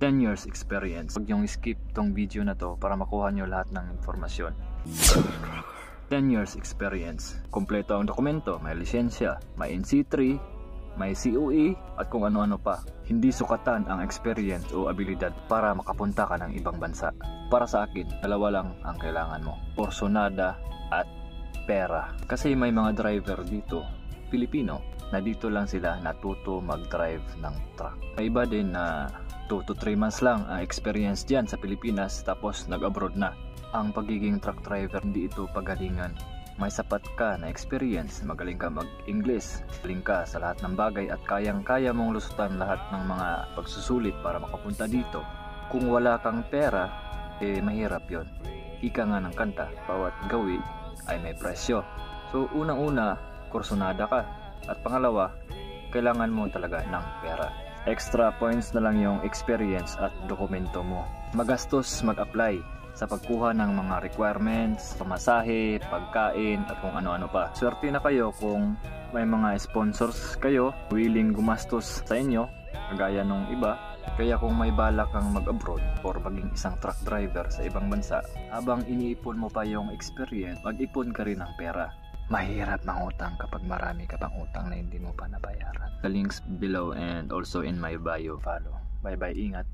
10 years experience. Huwag yung skip tong video na to para makuha nyo lahat ng informasyon. 10 years experience. Kompleto ang dokumento, may lisensya, may NC3, may COE at kung ano-ano pa. Hindi sukatan ang experience o abilidad para makapunta ka ng ibang bansa. Para sa akin, dalawa lang ang kailangan mo. Porsyonada at pera. Kasi may mga driver dito, Pilipino, na dito lang sila natuto mag-drive ng truck. May iba din na 2 to 3 months lang ang experience dyan sa Pilipinas tapos nag-abroad na. Ang pagiging truck driver, hindi ito pagalingan. May sapat ka na experience, magaling ka mag-English, magaling ka sa lahat ng bagay at kayang-kaya mong lusutan lahat ng mga pagsusulit para makapunta dito. Kung wala kang pera, mahirap yon. Ika nga ng kanta, bawat gawi ay may presyo. So unang-una, kursunada ka. At pangalawa, kailangan mo talaga ng pera. Extra points na lang yung experience at dokumento mo. Magastos mag-apply sa pagkuha ng mga requirements, pamasahe, pagkain at kung ano-ano pa. Swerte na kayo kung may mga sponsors kayo willing gumastos sa inyo, kagaya nung iba. Kaya kung may balak kang mag-abroad or maging isang truck driver sa ibang bansa, habang iniipon mo pa yung experience, mag-ipon ka rin ng pera. Mahirap mangutang kapag marami ka pang utang na hindi mo pa nabayaran. The links below and also in my bio. Follow. Bye bye, ingat.